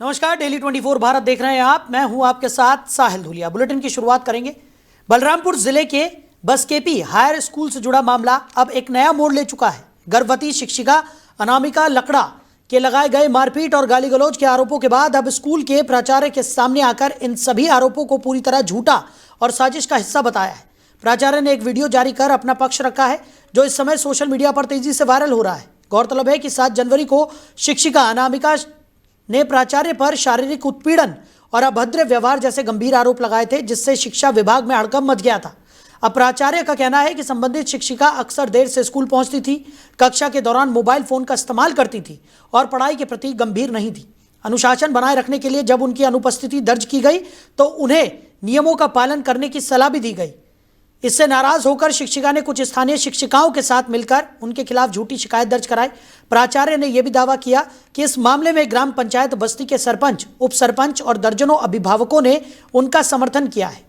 नमस्कार, डेली 24 भारत देख रहे हैं आप। मैं हूं आपके साथ साहिल धुलिया। बुलेटिन की शुरुआत करेंगे। बलरामपुर जिले के बसकेपी हायर स्कूल से जुड़ा मामला अब एक नया मोड़ ले चुका है। गर्भवती शिक्षिका अनामिका लकड़ा के लगाए गए मारपीट और गाली गलौज के आरोपों के बाद अब स्कूल के प्राचार्य के सामने आकर इन सभी आरोपों को पूरी तरह झूठा और साजिश का हिस्सा बताया है। प्राचार्य ने एक वीडियो जारी कर अपना पक्ष रखा है, जो इस समय सोशल मीडिया पर तेजी से वायरल हो रहा है। गौरतलब है कि 7 जनवरी को शिक्षिका अनामिका ने प्राचार्य पर शारीरिक उत्पीड़न और अभद्र व्यवहार जैसे गंभीर आरोप लगाए थे, जिससे शिक्षा विभाग में हड़कंप मच गया था। अब प्राचार्य का कहना है कि संबंधित शिक्षिका अक्सर देर से स्कूल पहुंचती थी, कक्षा के दौरान मोबाइल फोन का इस्तेमाल करती थी और पढ़ाई के प्रति गंभीर नहीं थी। अनुशासन बनाए रखने के लिए जब उनकी अनुपस्थिति दर्ज की गई तो उन्हें नियमों का पालन करने की सलाह भी दी गई। इससे नाराज होकर शिक्षिका ने कुछ स्थानीय शिक्षिकाओं के साथ मिलकर उनके खिलाफ झूठी शिकायत दर्ज कराई। प्राचार्य ने यह भी दावा किया कि इस मामले में ग्राम पंचायत बस्ती के सरपंच, उप सरपंच और दर्जनों अभिभावकों ने उनका समर्थन किया है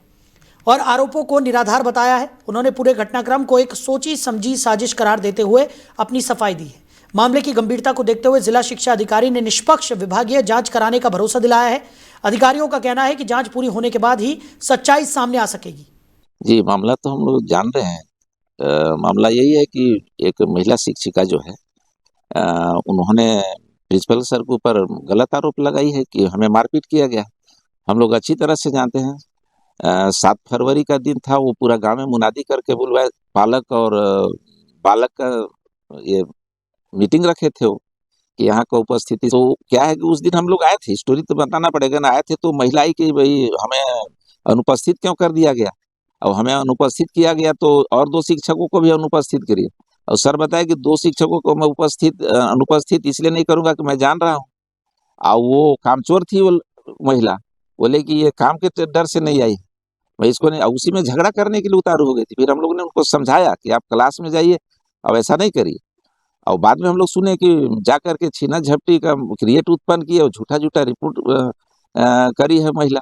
और आरोपों को निराधार बताया है। उन्होंने पूरे घटनाक्रम को एक सोची समझी साजिश करार देते हुए अपनी सफाई दी है। मामले की गंभीरता को देखते हुए जिला शिक्षा अधिकारी ने निष्पक्ष विभागीय जांच कराने का भरोसा दिलाया है। अधिकारियों का कहना है कि जांच पूरी होने के बाद ही सच्चाई सामने आ सकेगी। जी, मामला तो हम लोग जान रहे हैं। मामला यही है कि एक महिला शिक्षिका जो है, उन्होंने प्रिंसिपल सर के ऊपर गलत आरोप लगाई है कि हमें मारपीट किया गया। हम लोग अच्छी तरह से जानते हैं। 7 फरवरी का दिन था, वो पूरा गांव में मुनादी करके बुलवाए, पालक और बालक का ये मीटिंग रखे थे वो कि यहाँ का उपस्थिति। तो क्या है कि उस दिन हम लोग आए थे, स्टोरी तो बताना पड़ेगा ना, आए थे तो महिला ही कि भाई हमें अनुपस्थित क्यों कर दिया गया। अब हमें अनुपस्थित किया गया तो और 2 शिक्षकों को भी अनुपस्थित करिए। और सर बताए कि 2 शिक्षकों को मैं अनुपस्थित इसलिए नहीं करूंगा कि मैं जान रहा हूँ। और वो कामचोर थी वो महिला, बोले कि ये काम के डर से नहीं आई, मैं इसको नहीं। उसी में झगड़ा करने के लिए उतारू हो गई थी। फिर हम लोगों ने उनको समझाया कि आप क्लास में जाइए, अब ऐसा नहीं करिए। और बाद में हम लोग सुने कि जा करके छीना झपटी का क्रिएट उत्पन्न किए और झूठा झूठा रिपोर्ट करी है महिला।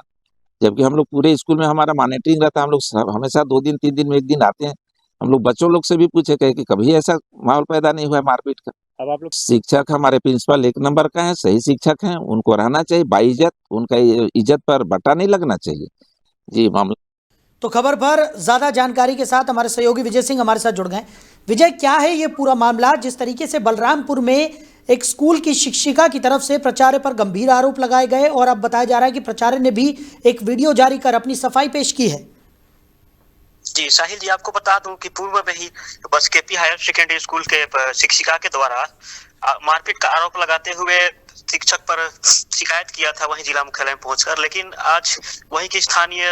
जबकि हम लोग पूरे स्कूल में हमारा मॉनिटरिंग रहता है, हम लोग हमेशा 2 दिन 3 दिन में 1 दिन आते हैं। हम लोग बच्चों लोग से भी पूछे कहे कि कभी ऐसा माहौल पैदा नहीं हुआ है मारपीट का। अब आप लोग शिक्षक हमारे प्रिंसिपल 1 नंबर का है, सही शिक्षक हैं, उनको रहना चाहिए बाइज्जत, उनका इज्जत पर बट्टा नहीं लगना चाहिए। जी, मामला तो खबर पर ज्यादा जानकारी के साथ हमारे सहयोगी विजय सिंह हमारे साथ जुड़ गए। विजय, क्या है ये पूरा मामला? जिस तरीके से बलरामपुर में एक स्कूल की शिक्षिका की तरफ से प्राचार्य पर गंभीर आरोप लगाए गए और अब बताया जा रहा है कि प्राचार्य ने भी एक वीडियो जारी कर अपनी सफाई पेश की है। जी साहिल जी, आपको बता दूं कि पूर्व में ही बसकेपी हायर सेकेंडरी स्कूल के शिक्षिका के द्वारा मारपीट का आरोप लगाते हुए शिक्षक पर शिकायत किया था वहीं जिला मुख्यालय में पहुंचकर। लेकिन आज वहीं के स्थानीय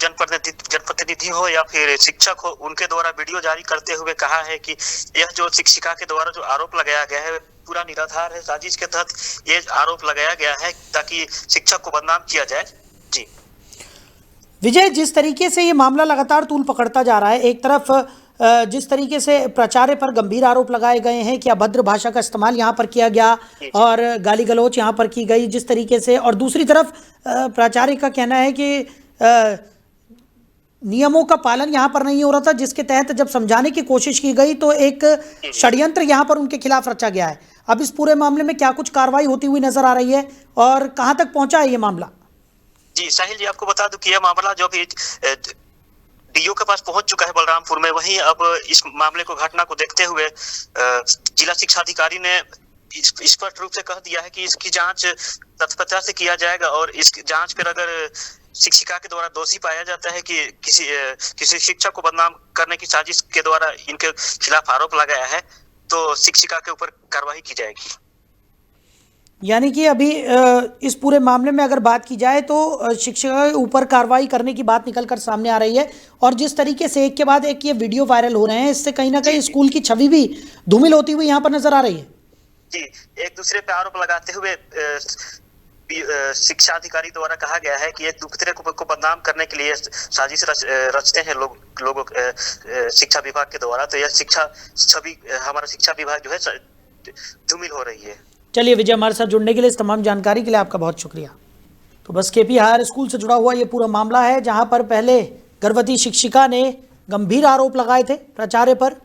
जनप्रतिनिधि हो या फिर शिक्षक हो, उनके द्वारा वीडियो जारी करते हुए कहा है कि यह जो शिक्षिका के द्वारा जो आरोप लगाया गया है पूरा निराधार है। साजिश के तहत ये आरोप लगाया गया है ताकि शिक्षक को बदनाम किया जाए। जी विजय, जिस तरीके से ये मामला लगातार तूल पकड़ता जा रहा है, एक तरफ जिस तरीके से प्राचार्य पर गंभीर आरोप लगाए गए हैं कि अभद्र भाषा का इस्तेमाल यहाँ पर किया गया और गाली गलौच यहाँ पर की गई जिस तरीके से, और दूसरी तरफ प्राचार्य का कहना है कि नियमों का पालन यहाँ पर नहीं हो रहा था, जिसके तहत जब समझाने की कोशिश की गई तो एक षड्यंत्र यहाँ पर उनके खिलाफ रचा गया है। अब इस पूरे मामले में क्या कुछ कार्रवाई होती हुई नजर आ रही है और कहाँ तक पहुंचा है ये मामला? जी साहिल जी, आपको बता दूं कि यह मामला जो भी डीओ के पास पहुंच चुका है बलरामपुर में, वहीं अब इस मामले को घटना को देखते हुए जिला शिक्षा अधिकारी ने स्पष्ट रूप से कह दिया है कि इसकी जांच तत्परता से किया जाएगा और इस जांच पर अगर शिक्षिका के द्वारा दोषी पाया जाता है कि किसी शिक्षक को बदनाम करने की साजिश के द्वारा इनके खिलाफ आरोप लगाया है तो शिक्षिका के ऊपर कार्रवाई की जाएगी। यानी कि अभी इस पूरे मामले में अगर बात की जाए तो शिक्षिका के ऊपर कार्रवाई करने की बात निकलकर सामने आ रही है और जिस तरीके से एक के बाद एक ये वीडियो वायरल हो रहे हैं, इससे कहीं ना कहीं स्कूल की छवि भी धूमिल होती हुई यहाँ पर नजर आ रही है। जी, एक दूसरे पे आरोप लगाते हुए शिक्षा अधिकारी द्वारा कहा गया है कि एक दूसरे को बदनाम करने के लिए साजिश रचते हैं लोगों शिक्षा विभाग के द्वारा। तो यह हमारा शिक्षा विभाग जो है धूमिल हो रही है। चलिए विजय, हमारे साथ जुड़ने के लिए, इस तमाम जानकारी के लिए आपका बहुत शुक्रिया। तो बस केपी हायर स्कूल से जुड़ा हुआ ये पूरा मामला है, जहां पर पहले गर्भवती शिक्षिका ने गंभीर आरोप लगाए थे प्राचार्य पर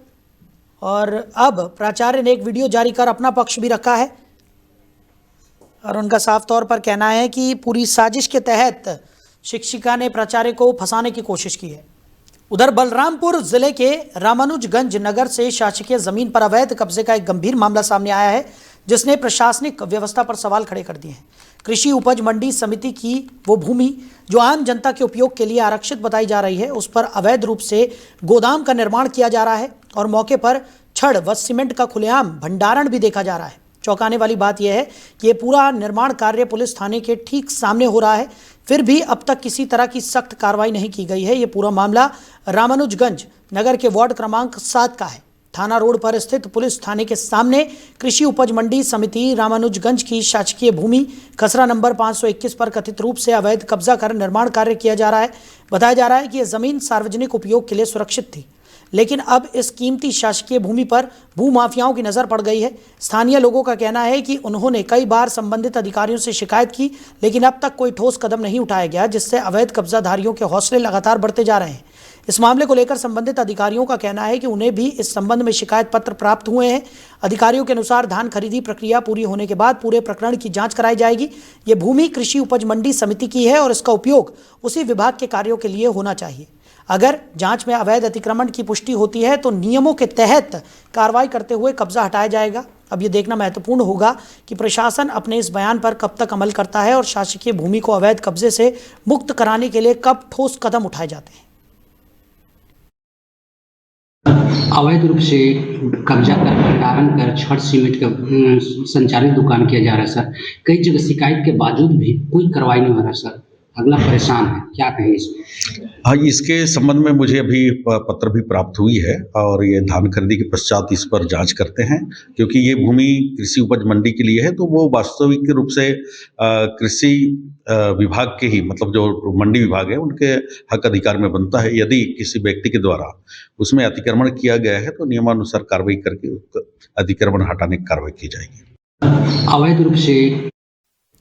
और अब प्राचार्य ने एक वीडियो जारी कर अपना पक्ष भी रखा है। और उनका साफ तौर पर कहना है कि पूरी साजिश के तहत शिक्षिका ने प्राचार्य को फंसाने की कोशिश की है। उधर बलरामपुर जिले के रामानुजगंज नगर से शासकीय जमीन पर अवैध कब्जे का एक गंभीर मामला सामने आया है, जिसने प्रशासनिक व्यवस्था पर सवाल खड़े कर दिए हैं। कृषि उपज मंडी समिति की वो भूमि जो आम जनता के उपयोग के लिए आरक्षित बताई जा रही है, उस पर अवैध रूप से गोदाम का निर्माण किया जा रहा है और मौके पर छड़ व सीमेंट का खुलेआम भंडारण भी देखा जा रहा है। चौंकाने वाली बात यह है कि ये पूरा निर्माण कार्य पुलिस थाने के ठीक सामने हो रहा है, फिर भी अब तक किसी तरह की सख्त कार्रवाई नहीं की गई है। ये पूरा मामला रामानुजगंज नगर के वार्ड क्रमांक 7 का है। थाना रोड पर स्थित पुलिस थाने के सामने कृषि उपज मंडी समिति रामानुजगंज की शासकीय भूमि खसरा नंबर 521 पर कथित रूप से अवैध कब्जा कर निर्माण कार्य किया जा रहा है। बताया जा रहा है कि यह जमीन सार्वजनिक उपयोग के लिए सुरक्षित थी, लेकिन अब इस कीमती शासकीय भूमि पर भूमाफियाओं की नज़र पड़ गई है। स्थानीय लोगों का कहना है कि उन्होंने कई बार संबंधित अधिकारियों से शिकायत की, लेकिन अब तक कोई ठोस कदम नहीं उठाया गया, जिससे अवैध कब्जाधारियों के हौसले लगातार बढ़ते जा रहे हैं। इस मामले को लेकर संबंधित अधिकारियों का कहना है कि उन्हें भी इस संबंध में शिकायत पत्र प्राप्त हुए हैं। अधिकारियों के अनुसार धान खरीदी प्रक्रिया पूरी होने के बाद पूरे प्रकरण की जाँच कराई जाएगी। ये भूमि कृषि उपज मंडी समिति की है और इसका उपयोग उसी विभाग के कार्यों के लिए होना चाहिए। अगर जांच में अवैध अतिक्रमण की पुष्टि होती है तो नियमों के तहत कार्रवाई करते हुए कब्जा हटाया जाएगा। अब ये देखना महत्वपूर्ण होगा कि प्रशासन अपने इस बयान पर कब तक अमल करता है और शासकीय भूमि को अवैध कब्जे से मुक्त कराने के लिए कब ठोस कदम उठाए जाते हैं। अवैध रूप से कब्जा कर भंडारण कर छड़ सीमेंट का संचालित दुकान किया जा रहा है सर। कई जगह शिकायत के बावजूद भी कोई कार्रवाई नहीं हो रहा सर। अगला परेशान है, क्या कहें इसमें? हाँ, इसके संबंध में मुझे अभी पत्र भी प्राप्त हुई है और ये धान खरीदी के पश्चात इस पर जांच करते हैं, क्योंकि ये भूमि कृषि उपज मंडी के लिए है, तो वो वास्तविक रूप से कृषि विभाग के ही, मतलब जो मंडी विभाग है उनके हक अधिकार में बनता है। यदि किसी व्यक्ति के द्वारा उसमें अतिक्रमण किया गया है तो नियमानुसार कार्रवाई करके अतिक्रमण हटाने की कार्रवाई की जाएगी। अवैध रूप से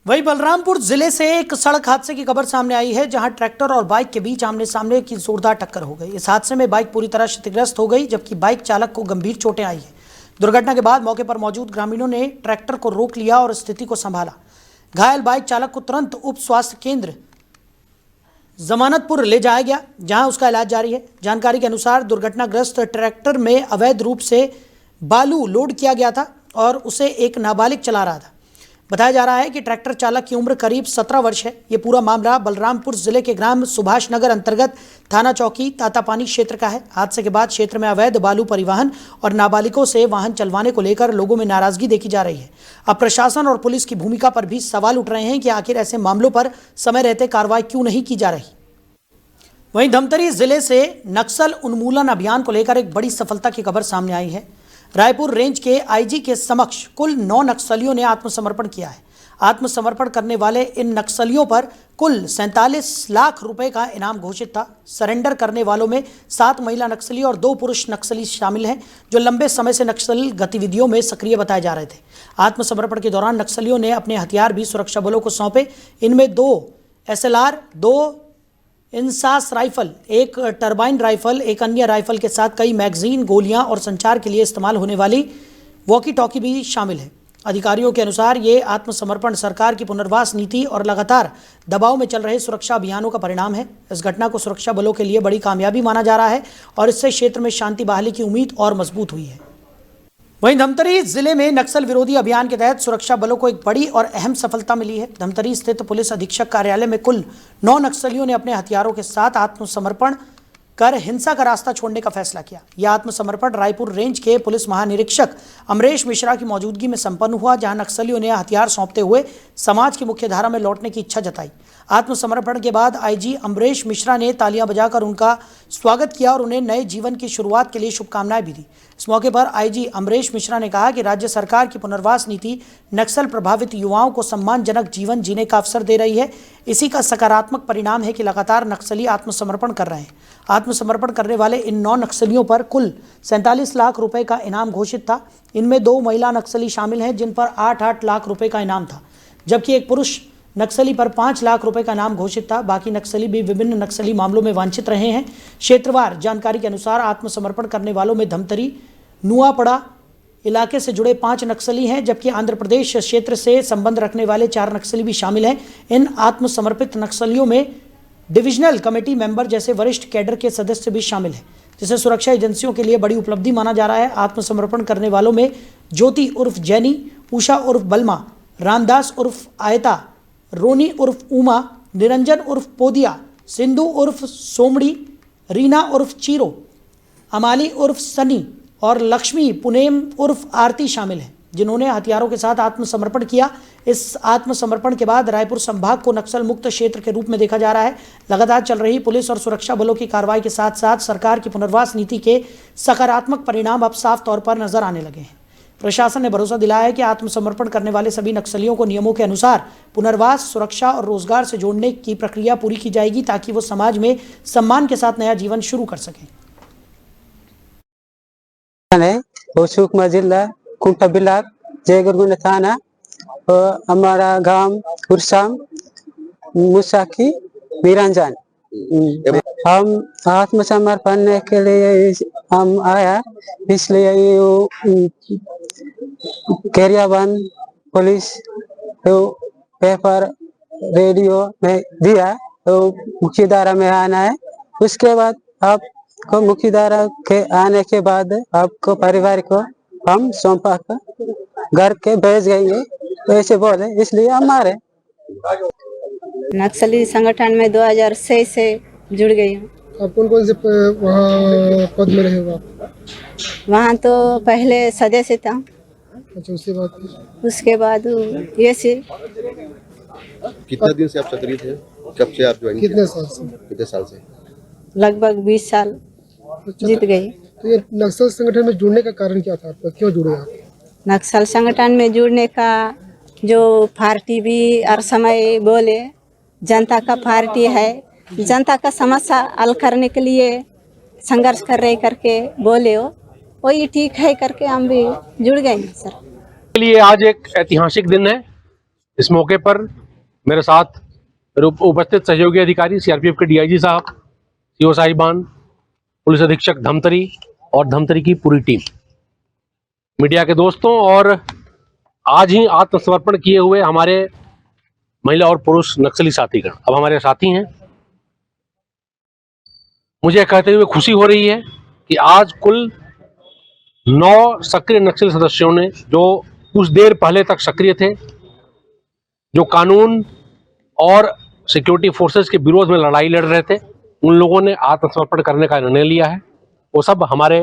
वहीं बलरामपुर जिले से एक सड़क हादसे की खबर सामने आई है, जहां ट्रैक्टर और बाइक के बीच आमने सामने की जोरदार टक्कर हो गई। इस हादसे में बाइक पूरी तरह क्षतिग्रस्त हो गई, जबकि बाइक चालक को गंभीर चोटें आई है। दुर्घटना के बाद मौके पर मौजूद ग्रामीणों ने ट्रैक्टर को रोक लिया और स्थिति को संभाला। घायल बाइक चालक को तुरंत उप स्वास्थ्य केंद्र जमानतपुर ले जाया गया, जहां उसका इलाज जारी है। जानकारी के अनुसार दुर्घटनाग्रस्त ट्रैक्टर में अवैध रूप से बालू लोड किया गया था और उसे एक नाबालिग चला रहा था। बताया जा रहा है कि ट्रैक्टर चालक की उम्र करीब 17 वर्ष है। ये पूरा मामला बलरामपुर जिले के ग्राम सुभाष नगर अंतर्गत थाना चौकी तातापानी क्षेत्र का है। हादसे के बाद क्षेत्र में अवैध बालू परिवहन और नाबालिगों से वाहन चलवाने को लेकर लोगों में नाराजगी देखी जा रही है। अब प्रशासन और पुलिस की भूमिका पर भी सवाल उठ रहे हैं कि आखिर ऐसे मामलों पर समय रहते कार्रवाई क्यों नहीं की जा रही। वहीं धमतरी जिले से नक्सल उन्मूलन अभियान को लेकर एक बड़ी सफलता की खबर सामने आई है। रायपुर रेंज के आईजी के समक्ष कुल 9 नक्सलियों ने आत्मसमर्पण किया है। आत्मसमर्पण करने वाले इन नक्सलियों पर कुल 47 लाख रुपए का इनाम घोषित था। सरेंडर करने वालों में 7 महिला नक्सली और 2 पुरुष नक्सली शामिल हैं, जो लंबे समय से नक्सल गतिविधियों में सक्रिय बताए जा रहे थे। आत्मसमर्पण के दौरान नक्सलियों ने अपने हथियार भी सुरक्षा बलों को सौंपे। इनमें 2 SLR, 2 INSAS rifle, 1 turbine rifle, एक अन्य राइफल के साथ कई मैगजीन, गोलियां और संचार के लिए इस्तेमाल होने वाली वॉकी टॉकी भी शामिल है। अधिकारियों के अनुसार ये आत्मसमर्पण सरकार की पुनर्वास नीति और लगातार दबाव में चल रहे सुरक्षा अभियानों का परिणाम है। इस घटना को सुरक्षा बलों के लिए बड़ी कामयाबी माना जा रहा है और इससे क्षेत्र में शांति बहाली की उम्मीद और मजबूत हुई है। वहीं धमतरी जिले में नक्सल विरोधी अभियान के तहत सुरक्षा बलों को एक बड़ी और अहम सफलता मिली है। धमतरी स्थित पुलिस अधीक्षक कार्यालय में कुल 9 नक्सलियों ने अपने हथियारों के साथ आत्मसमर्पण कर हिंसा का रास्ता छोड़ने का फैसला किया। यह आत्मसमर्पण रायपुर रेंज के पुलिस महानिरीक्षक अमरेश मिश्रा की मौजूदगी में संपन्न हुआ, जहां नक्सलियों ने हथियार सौंपते हुए समाज की मुख्यधारा में लौटने की इच्छा जताई। आत्मसमर्पण के बाद आईजी अमरेश मिश्रा ने तालियां बजाकर उनका स्वागत किया और उन्हें नए जीवन की शुरुआत के लिए शुभकामनाएं भी दी। इस मौके पर आईजी अमरेश मिश्रा ने कहा कि राज्य सरकार की पुनर्वास नीति नक्सल प्रभावित युवाओं को सम्मानजनक जीवन जीने का अवसर दे रही है। इसी का सकारात्मक परिणाम है कि लगातार नक्सली आत्मसमर्पण कर रहे हैं। आत्मसमर्पण करने वाले इन 9 नक्सलियों पर कुल 47 लाख रुपए का इनाम घोषित था। इनमें 2 महिला नक्सली शामिल हैं, जिन पर 8-8 लाख रुपए का इनाम था, जबकि एक पुरुष नक्सली पर 5 लाख रुपए का इनाम घोषित था। बाकी नक्सली भी विभिन्न नक्सली मामलों में वांछित रहे हैं। क्षेत्रवार जानकारी के अनुसार आत्मसमर्पण करने वालों में धमतरी, नुआपड़ा, इलाके से जुड़े 5 नक्सली हैं, जबकि आंध्र प्रदेश क्षेत्र से संबंध रखने वाले 4 नक्सली भी शामिल हैं। इन आत्मसमर्पित नक्सलियों में डिविजनल कमेटी मेंबर जैसे वरिष्ठ कैडर के सदस्य भी शामिल हैं, जिसे सुरक्षा एजेंसियों के लिए बड़ी उपलब्धि माना जा रहा है। आत्मसमर्पण करने वालों में ज्योति उर्फ जैनी, उषा उर्फ बलमा, रामदास उर्फ आयता, रोनी उर्फ उमा, निरंजन उर्फ पोदिया, सिंधु उर्फ सोमड़ी, रीना उर्फ चीरो, अमाली उर्फ सनी और लक्ष्मी पुनेम उर्फ आरती शामिल हैं, जिन्होंने हथियारों के साथ आत्मसमर्पण किया। इस आत्मसमर्पण के बाद रायपुर संभाग को नक्सल मुक्त क्षेत्र के रूप में देखा जा रहा है। लगातार चल रही पुलिस और सुरक्षा बलों की कार्रवाई के साथ साथ सरकार की पुनर्वास नीति के सकारात्मक परिणाम अब साफ तौर पर नजर आने लगे हैं। प्रशासन ने भरोसा दिलाया है कि आत्मसमर्पण करने वाले सभी नक्सलियों को नियमों के अनुसार पुनर्वास, सुरक्षा और रोजगार से जोड़ने की प्रक्रिया पूरी की जाएगी, ताकि वो समाज में सम्मान के साथ नया जीवन शुरू कर सकें। सुकमा जिला कुंटा ब्लॉक जयगुरगुंडा थाना और हमारा गांव उर्साम मुसाकी वीरांजन। हम आत्मसमर्पण के लिए हम आया, इसलिए कैरियाबंद पुलिस तो पेपर रेडियो में दिया तो मुख्य धारा में आना है। उसके बाद आपको मुख्य धारा के आने के बाद आपको परिवार को हम सौंपा कर घर के भेज गएंगे, तो ऐसे बोले, इसलिए हमारे नक्सली संगठन में 2006 से जुड़ गई हूँ। आप कौन कौन से वहाँ पद में रहे हो आप? वहाँ तो पहले सदस्य था। अच्छा, उसके बाद ये से। कितना दिन से आप सक्रिय थे? कब से आप ज्वाइन? कितने साल से? कितने साल से? लगभग 20 साल। अच्छा, जीत गई। तो ये नक्सल संगठन में जुड़ने का कारण क्या था आपका? क्यों जुड़े आप? नक्सल संगठन में जुड़ने का जो पार्टी भी हर समय बोले जनता का पार्टी है, जनता का समस्या हल करने के लिए संघर्ष कर रहे करके बोले हो, वही ठीक है करके हम भी जुड़ गए सर। के लिए आज एक ऐतिहासिक दिन है। इस मौके पर मेरे साथ उपस्थित सहयोगी अधिकारी सीआरपीएफ के डीआईजी साहब, सीओ साहिबान, पुलिस अधीक्षक धमतरी और धमतरी की पूरी टीम, मीडिया के दोस्तों और आज ही आत्मसमर्पण किए हुए हमारे महिला और पुरुष नक्सली साथीगण अब हमारे साथी हैं। मुझे कहते हुए खुशी हो रही है कि आज कुल 9 सक्रिय नक्सली सदस्यों ने, जो कुछ देर पहले तक सक्रिय थे, जो कानून और सिक्योरिटी फोर्सेस के विरोध में लड़ाई लड़ रहे थे, उन लोगों ने आत्मसमर्पण करने का निर्णय लिया है। वो सब हमारे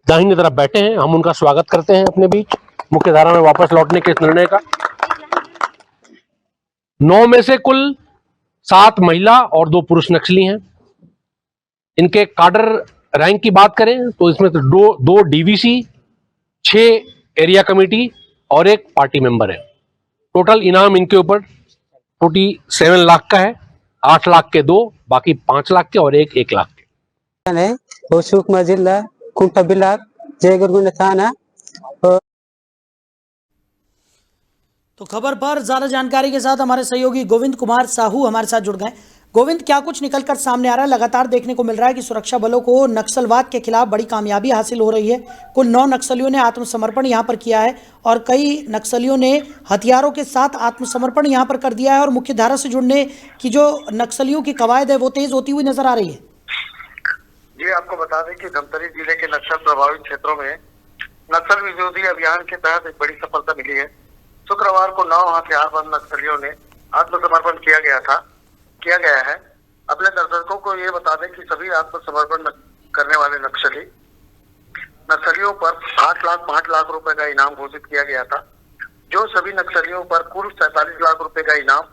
दाहिनी तरफ बैठे हैं। हम उनका स्वागत करते हैं अपने बीच मुख्य धारा में वापस लौटने के इस निर्णय का। 9 में से कुल 7 महिला और 2 पुरुष नक्सली हैं। इनके काडर रैंक की बात करें तो इसमें तो 2 डीवीसी, 6 एरिया कमेटी और 1 पार्टी मेंबर है। टोटल इनाम इनके ऊपर 47 लाख का है। 8 लाख के 2, बाकी 5 लाख के और 1 लाख के। सुकमा जिला कुंटा ब्लॉक जयगुरगुंडा थाना। तो खबर पर ज्यादा जानकारी के साथ हमारे सहयोगी गोविंद कुमार साहू हमारे साथ जुड़ गए। गोविंद, क्या कुछ निकलकर सामने आ रहा है? लगातार देखने को मिल रहा है कि सुरक्षा बलों को नक्सलवाद के खिलाफ बड़ी कामयाबी हासिल हो रही है। कुल 9 नक्सलियों ने आत्मसमर्पण यहां पर किया है और कई नक्सलियों ने हथियारों के साथ आत्मसमर्पण यहां पर कर दिया है और मुख्य धारा से जुड़ने की जो नक्सलियों की कवायद है वो तेज होती हुई नजर आ रही है। जी, आपको बता दें कि धमतरी जिले के नक्सल प्रभावित क्षेत्रों में नक्सल विरोधी अभियान के तहत एक बड़ी सफलता मिली है। शुक्रवार को 9 हथियारबंद नक्सलियों ने आत्मसमर्पण किया गया है। अपने दर्शकों को ये बता दें कि सभी आत्मसमर्पण करने वाले नक्सलियों पर 5 लाख रुपए का इनाम घोषित किया गया था, जो सभी नक्सलियों पर कुल 47 लाख रुपए का इनाम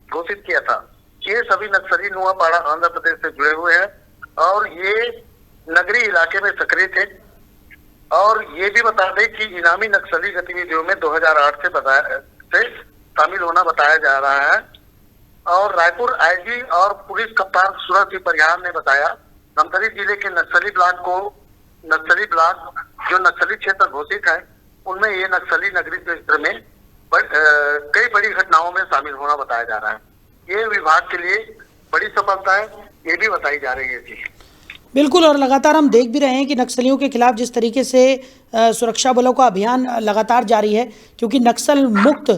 घोषित किया था। ये सभी नक्सली नुआपाड़ा आंध्र प्रदेश से जुड़े हुए हैं और ये नगरी इलाके में सक्रिय थे। और ये भी बता दें कि इनामी नक्सली गतिविधियों में 2008 से शामिल होना बताया जा रहा है। और रायपुर आईजी और पुलिस कप्तान सूरज सिंह परिहार ने बताया, धमतरी जिले के नक्सली ब्लॉक जो नक्सली क्षेत्र घोषित है, उनमें ये नक्सली नगरी क्षेत्र में कई बड़ी घटनाओं में शामिल होना बताया जा रहा है। ये विभाग के लिए बड़ी सफलता है, ये भी बताई जा रही है। जी बिल्कुल, और लगातार हम देख भी रहे हैं कि नक्सलियों के खिलाफ जिस तरीके से सुरक्षा बलों का अभियान लगातार जारी है, क्योंकि नक्सल मुक्त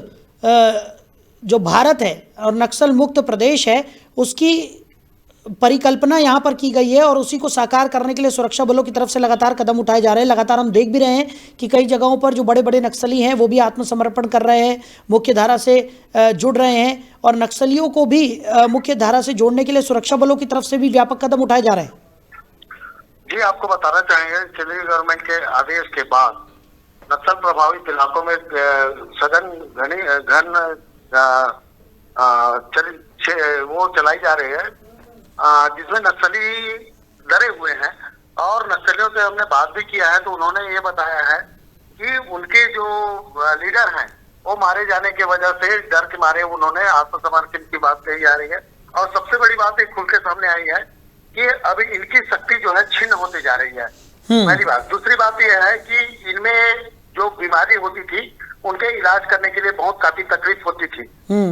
जो भारत है और नक्सल मुक्त प्रदेश है, उसकी परिकल्पना यहाँ पर की गई है और उसी को साकार करने के लिए सुरक्षा बलों की तरफ से लगातार कदम उठाए जा रहे हैं। लगातार हम देख भी रहे हैं कि कई जगहों पर जो बड़े बड़े नक्सली हैं वो भी आत्मसमर्पण कर रहे हैं, मुख्य धारा से जुड़ रहे हैं, और नक्सलियों को भी मुख्य धारा से जोड़ने के लिए सुरक्षा बलों की तरफ से भी व्यापक कदम उठाए जा रहे हैं। जी, आपको बताना चाहेंगे, केंद्रीय गवर्नमेंट के आदेश के बाद नक्सल प्रभावित इलाकों में सघन वो चलाई जा रही है, जिसमें नक्सली डरे हुए हैं। और नक्सलियों से हमने बात भी किया है तो उन्होंने ये बताया है कि उनके जो लीडर हैं वो मारे जाने की वजह से डर के मारे उन्होंने आत्मसमर्पण की बात कही जा रही है। और सबसे बड़ी बात एक खुल के सामने आई है कि अभी इनकी शक्ति जो है छिन्न होती जा रही है, पहली बात। दूसरी बात यह है कि इनमें जो बीमारी होती थी उनके इलाज करने के लिए बहुत काफी तकलीफ होती थी,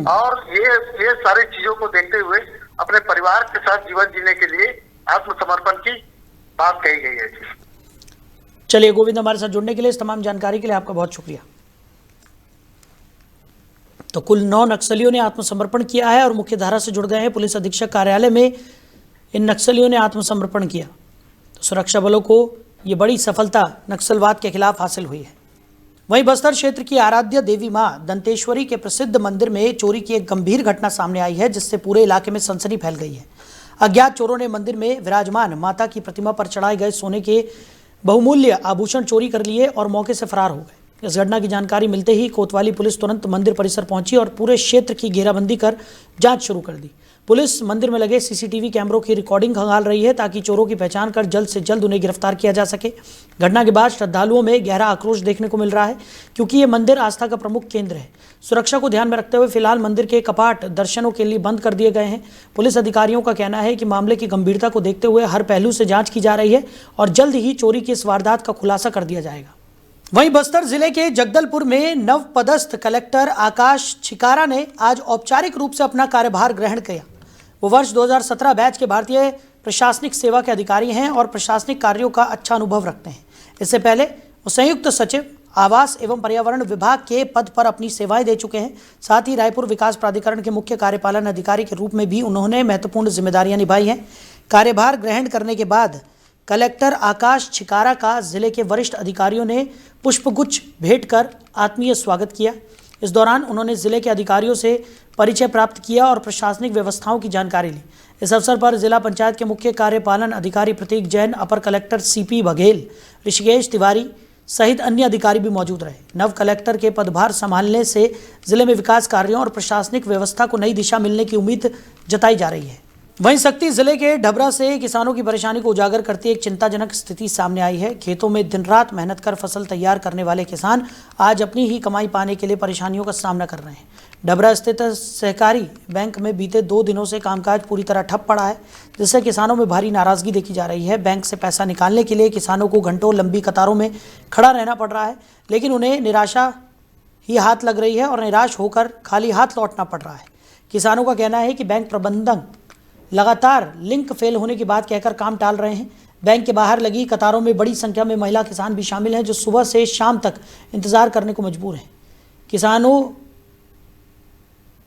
और ये सारी चीजों को देखते हुए अपने परिवार के साथ जीवन जीने के लिए आत्मसमर्पण की बात कही गई है। चलिए गोविंद, हमारे साथ जुड़ने के लिए, इस तमाम जानकारी के लिए आपका बहुत शुक्रिया। तो कुल 9 नक्सलियों ने आत्मसमर्पण किया है और मुख्य धारा से जुड़ गए हैं। पुलिस अधीक्षक कार्यालय में इन नक्सलियों ने आत्मसमर्पण किया, तो सुरक्षा बलों को ये बड़ी सफलता नक्सलवाद के खिलाफ हासिल हुई है। वहीं बस्तर क्षेत्र की आराध्य देवी मां दंतेश्वरी के प्रसिद्ध मंदिर में चोरी की एक गंभीर घटना सामने आई है, जिससे पूरे इलाके में सनसनी फैल गई है। अज्ञात चोरों ने मंदिर में विराजमान माता की प्रतिमा पर चढ़ाए गए सोने के बहुमूल्य आभूषण चोरी कर लिए और मौके से फरार हो गए। इस घटना की जानकारी मिलते ही कोतवाली पुलिस तुरंत मंदिर परिसर पहुंची और पूरे क्षेत्र की घेराबंदी कर जांच शुरू कर दी। पुलिस मंदिर में लगे सीसीटीवी कैमरों की रिकॉर्डिंग खंगाल रही है ताकि चोरों की पहचान कर जल्द से जल्द उन्हें गिरफ्तार किया जा सके। घटना के बाद श्रद्धालुओं में गहरा आक्रोश देखने को मिल रहा है, क्योंकि ये मंदिर आस्था का प्रमुख केंद्र है। सुरक्षा को ध्यान में रखते हुए फिलहाल मंदिर के कपाट दर्शनों के लिए बंद कर दिए गए हैं। पुलिस अधिकारियों का कहना है कि मामले की गंभीरता को देखते हुए हर पहलू से जांच की जा रही है और जल्द ही चोरी की इस वारदात का खुलासा कर दिया जाएगा। वहीं बस्तर जिले के जगदलपुर में नवपदस्थ कलेक्टर आकाश छिकारा ने आज औपचारिक रूप से अपना कार्यभार ग्रहण किया। वो वर्ष 2017 बैच के भारतीय प्रशासनिक सेवा के अधिकारी हैं और प्रशासनिक कार्यों का अच्छा अनुभव रखते हैं। इससे पहले वो संयुक्त सचिव आवास एवं पर्यावरण विभाग के पद पर अपनी सेवाएं दे चुके हैं। साथ ही रायपुर विकास प्राधिकरण के मुख्य कार्यपालन अधिकारी के रूप में भी उन्होंने महत्वपूर्ण जिम्मेदारियां निभाई हैं। कार्यभार ग्रहण करने के बाद कलेक्टर आकाश छिकारा का जिले के वरिष्ठ अधिकारियों ने पुष्पगुच्छ भेंट कर आत्मीय स्वागत किया। इस दौरान उन्होंने जिले के अधिकारियों से परिचय प्राप्त किया और प्रशासनिक व्यवस्थाओं की जानकारी ली। इस अवसर पर जिला पंचायत के मुख्य कार्यपालन अधिकारी प्रतीक जैन, अपर कलेक्टर सीपी बघेल, ऋषिकेश तिवारी सहित अन्य अधिकारी भी मौजूद रहे। नव कलेक्टर के पदभार संभालने से जिले में विकास कार्यों और प्रशासनिक व्यवस्था को नई दिशा मिलने की उम्मीद जताई जा रही है। वहीं शक्ति जिले के ढबरा से किसानों की परेशानी को उजागर करती एक चिंताजनक स्थिति सामने आई है। खेतों में दिन रात मेहनत कर फसल तैयार करने वाले किसान आज अपनी ही कमाई पाने के लिए परेशानियों का सामना कर रहे हैं। ढबरा स्थित सहकारी बैंक में बीते 2 दिनों से कामकाज पूरी तरह ठप पड़ा है, जिससे किसानों में भारी नाराजगी देखी जा रही है। बैंक से पैसा निकालने के लिए किसानों को घंटों लंबी कतारों में खड़ा रहना पड़ रहा है, लेकिन उन्हें निराशा ही हाथ लग रही है और निराश होकर खाली हाथ लौटना पड़ रहा है। किसानों का कहना है कि बैंक प्रबंधन लगातार लिंक फेल होने की बात कहकर काम टाल रहे हैं। बैंक के बाहर लगी कतारों में बड़ी संख्या में महिला किसान भी शामिल हैं, जो सुबह से शाम तक इंतजार करने को मजबूर हैं। किसानों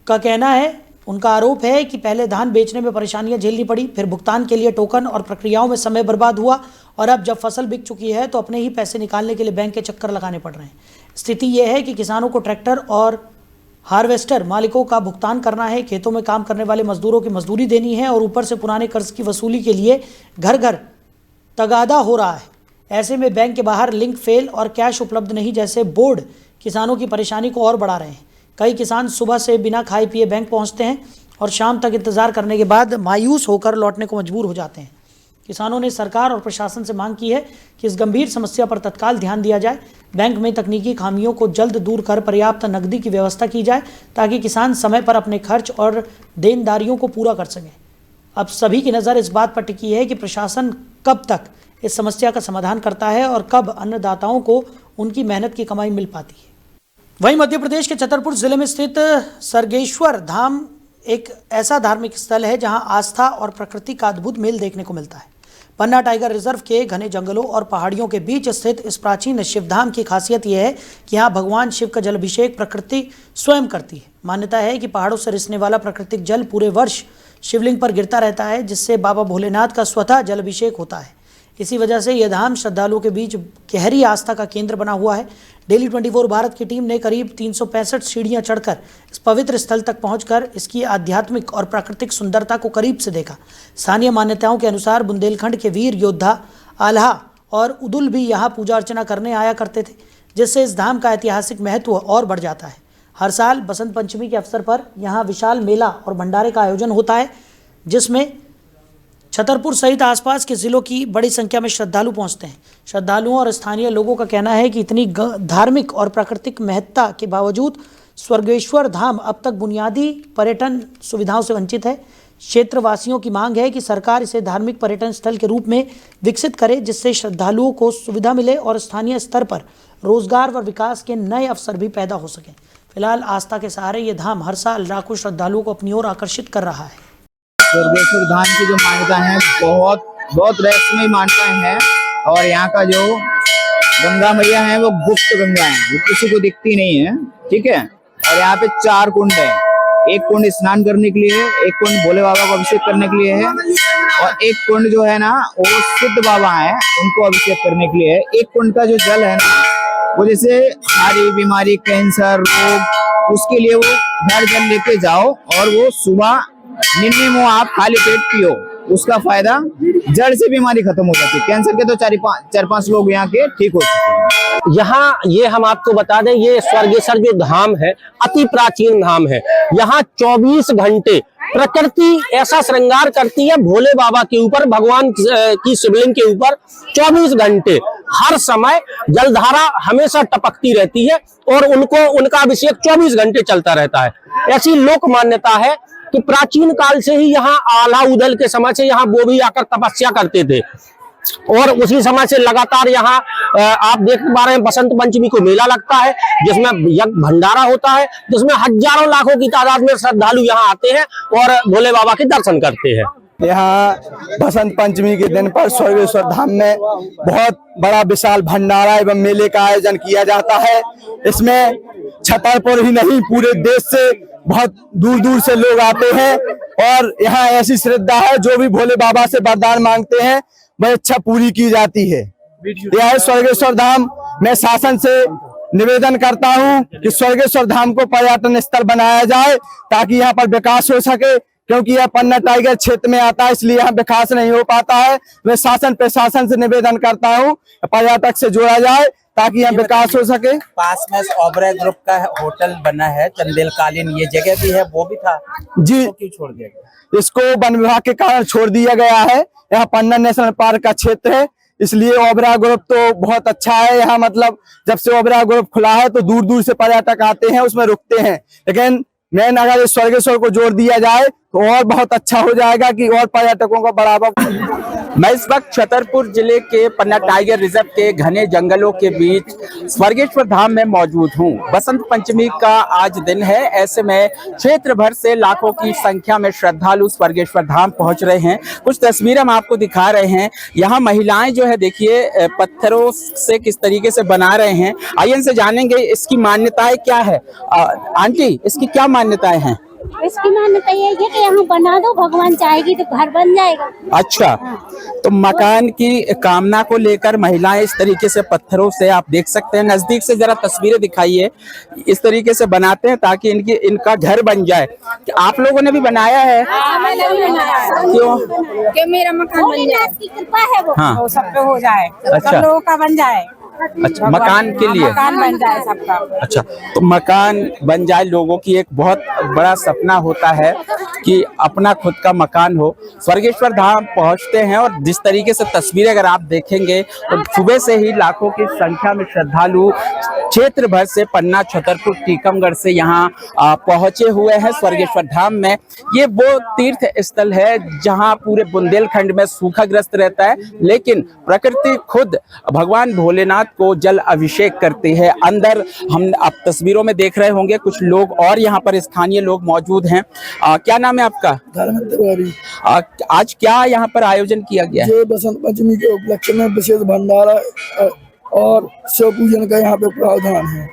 का कहना है, उनका आरोप है कि पहले धान बेचने में परेशानियां झेलनी पड़ी, फिर भुगतान के लिए टोकन और प्रक्रियाओं में समय बर्बाद हुआ, और अब जब फसल बिक चुकी है तो अपने ही पैसे निकालने के लिए बैंक के चक्कर लगाने पड़ रहे हैं। स्थिति यह है कि किसानों को ट्रैक्टर और हार्वेस्टर मालिकों का भुगतान करना है, खेतों में काम करने वाले मजदूरों की मजदूरी देनी है और ऊपर से पुराने कर्ज की वसूली के लिए घर घर तगादा हो रहा है। ऐसे में बैंक के बाहर लिंक फेल और कैश उपलब्ध नहीं जैसे बोर्ड किसानों की परेशानी को और बढ़ा रहे हैं। कई किसान सुबह से बिना खाए पिए बैंक पहुंचते हैं और शाम तक इंतजार करने के बाद मायूस होकर लौटने को मजबूर हो जाते हैं। किसानों ने सरकार और प्रशासन से मांग की है कि इस गंभीर समस्या पर तत्काल ध्यान दिया जाए। बैंक में तकनीकी खामियों को जल्द दूर कर पर्याप्त नकदी की व्यवस्था की जाए, ताकि किसान समय पर अपने खर्च और देनदारियों को पूरा कर सकें। अब सभी की नज़र इस बात पर टिकी है कि प्रशासन कब तक इस समस्या का समाधान करता है और कब अन्नदाताओं को उनकी मेहनत की कमाई मिल पाती है। वहीं मध्य प्रदेश के छतरपुर जिले में स्थित सरगेश्वर धाम एक ऐसा धार्मिक स्थल है जहां आस्था और प्रकृति का अद्भुत मेल देखने को मिलता है। पन्ना टाइगर रिजर्व के घने जंगलों और पहाड़ियों के बीच स्थित इस प्राचीन शिवधाम की खासियत यह है कि यहाँ भगवान शिव का जलाभिषेक प्रकृति स्वयं करती है। मान्यता है कि पहाड़ों से रिसने वाला प्राकृतिक जल पूरे वर्ष शिवलिंग पर गिरता रहता है, जिससे बाबा भोलेनाथ का स्वतः जलाभिषेक होता है। इसी वजह से यह धाम श्रद्धालुओं के बीच गहरी आस्था का केंद्र बना हुआ है। डेली 24 भारत की टीम ने करीब 365 सीढ़ियां चढ़कर इस पवित्र स्थल तक पहुंचकर इसकी आध्यात्मिक और प्राकृतिक सुंदरता को करीब से देखा। स्थानीय मान्यताओं के अनुसार बुंदेलखंड के वीर योद्धा आल्हा और उदुल भी यहाँ पूजा अर्चना करने आया करते थे, जिससे इस धाम का ऐतिहासिक महत्व और बढ़ जाता है। हर साल बसंत पंचमी के अवसर पर यहाँ विशाल मेला और भंडारे का आयोजन होता है, जिसमें छतरपुर सहित आसपास के जिलों की बड़ी संख्या में श्रद्धालु पहुंचते हैं। श्रद्धालुओं और स्थानीय लोगों का कहना है कि इतनी धार्मिक और प्राकृतिक महत्ता के बावजूद स्वर्गेश्वर धाम अब तक बुनियादी पर्यटन सुविधाओं से वंचित है। क्षेत्रवासियों की मांग है कि सरकार इसे धार्मिक पर्यटन स्थल के रूप में विकसित करे, जिससे श्रद्धालुओं को सुविधा मिले और स्थानीय स्तर पर रोजगार व विकास के नए अवसर भी पैदा हो सकें। फिलहाल आस्था के सहारे ये धाम हर साल लाखों श्रद्धालुओं को अपनी ओर आकर्षित कर रहा है। स्वर्गेश्वर धाम की जो मान्यता है बहुत रहस्यमय मान्यताएं हैं, और यहाँ का जो गंगा मैया है वो गुप्त गंगा है, वो किसी को दिखती नहीं है, ठीक है। और यहाँ पे 4 कुंड है, एक कुंड स्नान करने के लिए है, एक कुंड भोले बाबा को अभिषेक करने के लिए है, और एक कुंड जो है ना वो सिद्ध बाबा है उनको अभिषेक करने के लिए है। एक कुंड का जो जल है ना वो जैसे सारी बीमारी, कैंसर, रोग, उसके लिए वो घर जल लेके जाओ और वो सुबह निन्ने आप खाली पेट पियो, उसका फायदा जड़ से बीमारी खत्म हो जाती है। कैंसर के तो 4-5 लोग यहाँ के ठीक हो चुके हैं। यहाँ ये हम आपको बता दें, ये स्वर्गेश्वर जो धाम है अति प्राचीन धाम है। यहाँ 24 घंटे प्रकृति ऐसा श्रृंगार करती है भोले बाबा के ऊपर, भगवान की शिवलिंग के ऊपर 24 घंटे हर समय जलधारा हमेशा टपकती रहती है और उनका अभिषेक 24 घंटे चलता रहता है। ऐसी लोक मान्यता है कि प्राचीन काल से ही यहाँ आल्हा उदल के समय से यहाँ वो भी आकर तपस्या करते थे, और उसी समय से लगातार यहाँ आप देख पा रहे हैं बसंत पंचमी को मेला लगता है, जिसमें यज्ञ भंडारा होता है, जिसमें हजारों लाखों की तादाद में श्रद्धालु यहाँ आते हैं और भोले बाबा के दर्शन करते हैं। यहाँ बसंत पंचमी के दिन पर स्वर्गेश्वर धाम में बहुत बड़ा विशाल भंडारा एवं मेले का आयोजन किया जाता है। इसमें छतरपुर ही नहीं पूरे देश से बहुत दूर दूर से लोग आते हैं, और यहाँ ऐसी श्रद्धा है जो भी भोले बाबा से वरदान मांगते हैं वह इच्छा पूरी की जाती है। यह स्वर्गेश्वर धाम, मैं शासन से निवेदन करता हूँ कि स्वर्गेश्वर धाम को पर्यटन स्थल बनाया जाए ताकि यहाँ पर विकास हो सके, क्योंकि यह पन्ना टाइगर क्षेत्र में आता है, इसलिए यहाँ विकास नहीं हो पाता है। मैं शासन प्रशासन से निवेदन करता हूँ पर्यटक से जोड़ा जाए ताकि यहाँ विकास हो सके। पास में ओबराय ग्रुप का होटल बना है चंदेलकालीन, ये जगह भी है, वो भी था जी, तो क्यों छोड़ दिया गया? इसको वन विभाग के कारण छोड़ दिया गया है। यहाँ पन्ना नेशनल पार्क का क्षेत्र है, इसलिए ओबराय ग्रुप तो बहुत अच्छा है। यहाँ मतलब जब से ओबराय ग्रुप खुला है तो दूर दूर से पर्यटक आते हैं, उसमें रुकते हैं, लेकिन मेन अगर इस स्वर्गेश्वर को जोड़ दिया जाए तो और बहुत अच्छा हो जाएगा कि और पर्यटकों को बढ़ावा। मैं इस वक्त छतरपुर जिले के पन्ना टाइगर रिजर्व के घने जंगलों के बीच स्वर्गेश्वर धाम में मौजूद हूँ। बसंत पंचमी का आज दिन है, ऐसे में क्षेत्र भर से लाखों की संख्या में श्रद्धालु स्वर्गेश्वर धाम पहुँच रहे हैं। कुछ तस्वीरें हम आपको दिखा रहे हैं। यहाँ महिलाएं जो है देखिए पत्थरों से किस तरीके से बना रहे हैं। आइए इनसे जानेंगे इसकी मान्यताएं क्या है। आंटी, इसकी क्या मान्यताएं हैं? इसकी मान्यता ये है कि यहाँ बना दो, भगवान चाहेगी तो घर बन जाएगा। अच्छा, तो मकान की कामना को लेकर महिलाएं इस तरीके से पत्थरों से, आप देख सकते हैं, नजदीक से जरा तस्वीरें दिखाइए, इस तरीके से बनाते हैं ताकि इनका घर बन जाए। आप लोगों ने भी बनाया है? मैंने भी बनाया। क्यों? कि मेरा मकान बन जाए, की कृपा है वो, हाँ, सब पे हो जाए, अच्छा, सब लोगों का बन जाए। अच्छा, मकान के लिए मकान बन जाए सबका। अच्छा, तो मकान बन जाए, लोगों की एक बहुत बड़ा सपना होता है कि अपना खुद का मकान हो। स्वर्गेश्वर धाम पहुंचते हैं और जिस तरीके से तस्वीरें अगर आप देखेंगे तो सुबह से ही लाखों की संख्या में श्रद्धालु क्षेत्र भर से पन्ना, छतरपुर, टीकमगढ़ से यहाँ पहुंचे हुए हैं स्वर्गेश्वर धाम में। ये वो तीर्थ स्थल है जहां पूरे बुंदेलखंड में सूखाग्रस्त रहता है, लेकिन प्रकृति खुद भगवान भोलेनाथ को जल अभिषेक करती है। अंदर हम आप तस्वीरों में देख रहे होंगे कुछ लोग और यहाँ पर स्थानीय लोग मौजूद हैं। क्या नाम है आपका? आज क्या यहाँ पर आयोजन किया गया है? बसंत पंचमी के उपलक्ष्य में विशेष भंडारा और शिव पूजन का यहाँ पे प्रावधान है।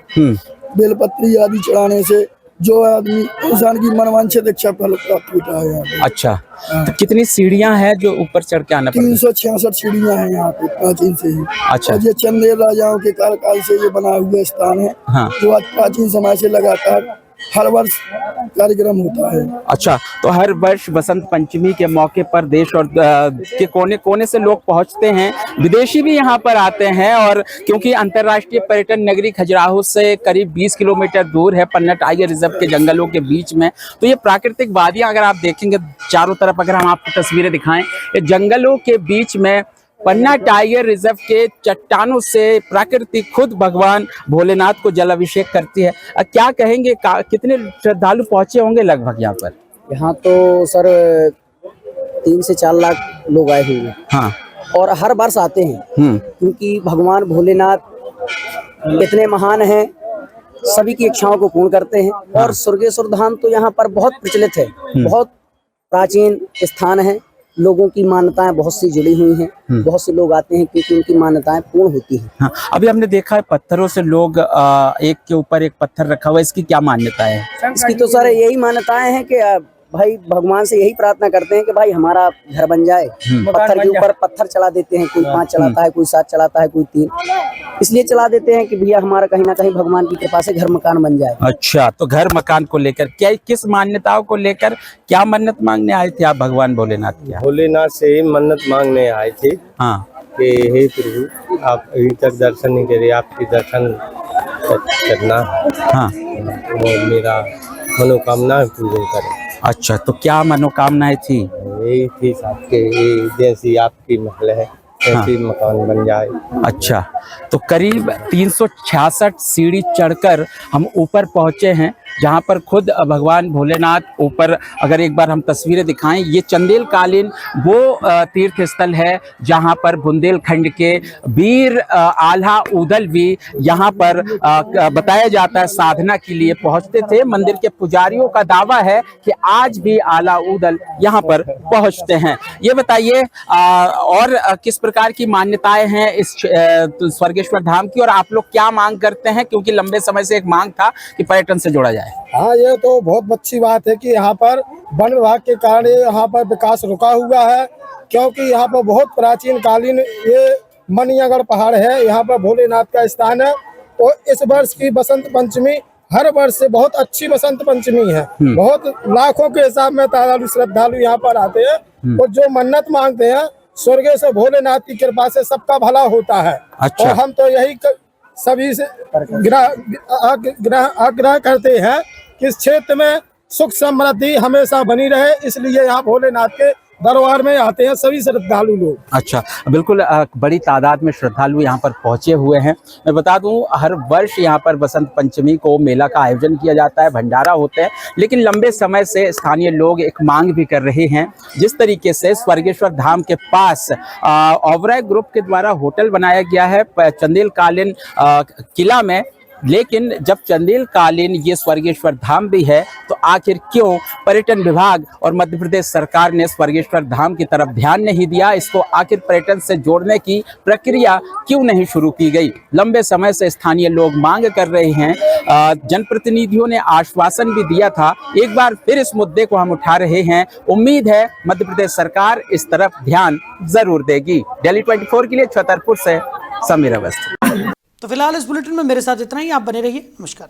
बेलपत्री आदि चढ़ाने से जो आदमी इंसान की मनवांछित इच्छा फल प्राप्त होता है यहाँ पे। अच्छा, तो कितनी सीढ़ियां हैं जो ऊपर चढ़ के आना पड़ता है? 366 सीढ़ियां हैं यहाँ पे प्राचीन से ही। अच्छा, और ये चंदेल राजाओं के कार्यकाल से ये बना हुआ स्थान है। हाँ। जो आज प्राचीन समय से लगातार हर वर्ष कार्यक्रम होता है। अच्छा, तो हर वर्ष बसंत पंचमी के मौके पर देश और के कोने कोने से लोग पहुंचते हैं, विदेशी भी यहां पर आते हैं। और क्योंकि अंतर्राष्ट्रीय पर्यटन नगरी खजुराहो से करीब 20 किलोमीटर दूर है, पन्ना टाइगर रिजर्व के जंगलों के बीच में, तो ये प्राकृतिक वादियां अगर आप देखेंगे चारों तरफ, अगर हम आपको तस्वीरें दिखाएं, ये जंगलों के बीच में पन्ना टाइगर रिजर्व के चट्टानों से प्रकृति खुद भगवान भोलेनाथ को जल अभिषेक करती है। क्या कहेंगे, कितने श्रद्धालु पहुंचे होंगे लगभग यहाँ पर? यहाँ तो सर 3 से 4 लाख लोग आए हुए हैं। हाँ। और हर वर्ष आते हैं, क्योंकि भगवान भोलेनाथ इतने महान हैं, सभी की इच्छाओं को पूर्ण करते हैं। और स्वर्गेश्वर धाम तो यहाँ पर बहुत प्रचलित है, बहुत प्राचीन स्थान है, लोगों की मान्यताएं बहुत सी जुड़ी हुई हैं। बहुत से लोग आते हैं क्योंकि उनकी मान्यताएं पूर्ण होती हैं। हाँ, अभी हमने देखा है पत्थरों से लोग एक के ऊपर एक पत्थर रखा हुआ है, इसकी क्या मान्यता है? इसकी तो सर यही मान्यताएं हैं कि भाई भगवान से यही प्रार्थना करते हैं कि भाई हमारा घर बन जाए। पत्थर के ऊपर पत्थर चला देते हैं, कोई 5 चलाता है, कोई 7 चलाता है, कोई 3, इसलिए चला देते हैं कि भैया हमारा कहीं ना कहीं भगवान की कृपा से घर मकान बन जाए। अच्छा, तो घर मकान को लेकर क्या, किस मान्यताओं को लेकर क्या मन्नत मांगने आए थे आप भगवान भोलेनाथ की? भोलेनाथ से ही मन्नत मांगने आए थे। हाँ, कि हे प्रभु, आप अभी तक दर्शन नहीं करे, आपके दर्शन करना। हाँ, और मेरा मनोकामना पूर्ण करें। अच्छा, तो क्या मनोकामनाएं थी? यही थी आपके, जैसी आपकी महल है ऐसी मकान बन जाए। अच्छा, तो करीब 366 सीढ़ी चढ़कर हम ऊपर पहुंचे हैं, जहां पर खुद भगवान भोलेनाथ ऊपर, अगर एक बार हम तस्वीरें दिखाएं, ये चंदेल कालीन वो तीर्थ स्थल है जहां पर बुंदेलखंड के वीर आल्हा ऊदल भी यहां पर बताया जाता है साधना के लिए पहुंचते थे। मंदिर के पुजारियों का दावा है कि आज भी आल्हा ऊदल यहां पर पहुंचते हैं। ये बताइए और किस प्रकार की मान्यताएं हैं इस स्वर्गेश्वर धाम की, और आप लोग क्या मांग करते हैं, क्योंकि लंबे समय से एक मांग था कि पर्यटन से जोड़ा जाए? हाँ, ये तो बहुत अच्छी बात है कि यहाँ पर वन विभाग के कारण यहाँ पर विकास रुका हुआ है, क्योंकि यहाँ पर बहुत प्राचीन कालीन ये मनियागढ़ पहाड़ है, यहाँ पर भोलेनाथ का स्थान है। तो इस वर्ष की बसंत पंचमी हर वर्ष से बहुत अच्छी बसंत पंचमी है। बहुत लाखों के हिसाब में श्रद्धालु यहाँ पर आते हैं और जो मन्नत मांगते हैं स्वर्गेश्वर भोलेनाथ की कृपा से सबका भला होता है। अच्छा। और हम तो यही सभी से आग्रह करते हैं कि इस क्षेत्र में सुख समृद्धि हमेशा बनी रहे, इसलिए यहाँ भोलेनाथ के दरबार में आते हैं सभी श्रद्धालु लोग। अच्छा, बिल्कुल बड़ी तादाद में श्रद्धालु यहाँ पर पहुँचे हुए हैं। मैं बता दूं, हर वर्ष यहाँ पर बसंत पंचमी को मेला का आयोजन किया जाता है, भंडारा होते हैं, लेकिन लंबे समय से स्थानीय लोग एक मांग भी कर रहे हैं। जिस तरीके से स्वर्गेश्वर धाम के पास ओबराय ग्रुप के द्वारा होटल बनाया गया है चंदेल कालीन किला में, लेकिन जब चंदेल कालीन ये स्वर्गेश्वर धाम भी है, तो आखिर क्यों पर्यटन विभाग और मध्य प्रदेश सरकार ने स्वर्गेश्वर धाम की तरफ ध्यान नहीं दिया? इसको आखिर पर्यटन से जोड़ने की प्रक्रिया क्यों नहीं शुरू की गई? लंबे समय से स्थानीय लोग मांग कर रहे हैं। जनप्रतिनिधियों ने आश्वासन भी दिया था, एक बार फिर इस मुद्दे को हम उठा रहे हैं। उम्मीद है मध्य प्रदेश सरकार इस तरफ ध्यान जरूर देगी। दिल्ली 24 के लिए छतरपुर से समीर अवस्थी। तो फिलहाल इस बुलेटिन में मेरे साथ इतना ही। आप बने रहिए। नमस्कार।